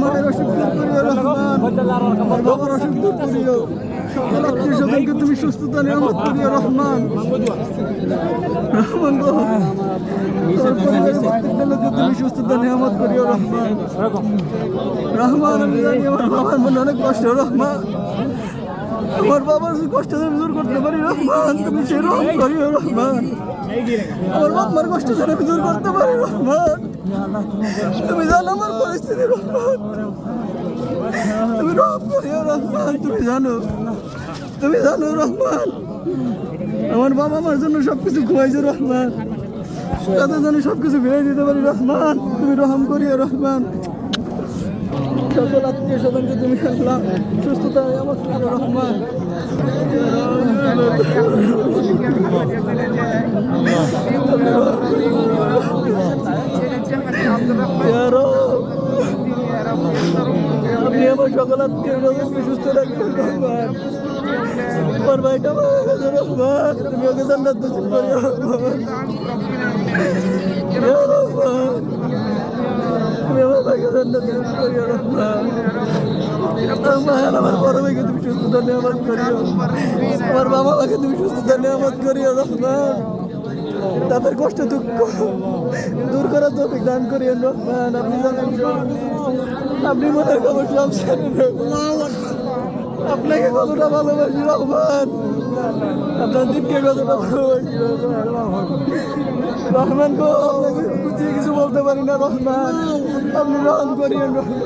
মায়ের অসুখ দূর করিও রহমান, বাবার অসুখ দূর করিও, সকল আত্মীয় স্বজনকে তুমি সুস্থতা নিয়ামত করিও রহমান। রহমান গো, তোমার পরিবারের প্রত্যেকটা লোককে তুমি সুস্থতা নিয়ামত করিও রহমান। রহমান, আমি জানি আমার বাবার মনে অনেক কষ্ট রহমান, আমার বাবার কষ্ট দূর করতে পারি রহমান, তুমি সে রহম করিও রহমান। আমার বাবার কষ্ট যেন আমি দূর করতে পারি রহমান। তুমি জানো আমার পরিস্থিতি রহমান, তুমি রহম করিও রহমান। তুমি জানো রহমান, আমার বাবা আমার জন্য সবকিছু খুয়াইছে রহমান, তাদের জন্য সবকিছু ফিরে দিতে পারি রহমান। তুমি রহম করিও রহমান। সকল আত্মীয় স্বজনকে তুমি আল্লাহ সুস্থতা নিয়ামত করিও রহমান। আপনি আমার সকল আত্মীয় স্বজনকে সুস্থ রাখবেন রহমান। আমার ভাইটা মারা গেছে রহমান, তুমি ওকে জান্নাত নসিব করিও রহমান। তুমি আমার ভাইকে জান্নাত নসিব করিও রহমান। আমার বড় ভাইকে তুমি সুস্থতা নিয়ামত করিও, আমার বাবা মাকে তুমি সুস্থতা নিয়ামত করিও রহমান। তাদের কষ্ট দুঃখ দূর করার তৌফিক দান করিও রহমান। আপনি জানেন, আপনি মনের খবর সব জানেন, আপনাকে কতটা ভালোবাসি রহমান, আপনার দিককে কতটা ভালোবাসি রহমান গো। আপনাকে বুঝিয়ে কিছু বলতে পারি না রহমান, আপনি রহম করিয়েন রহমান।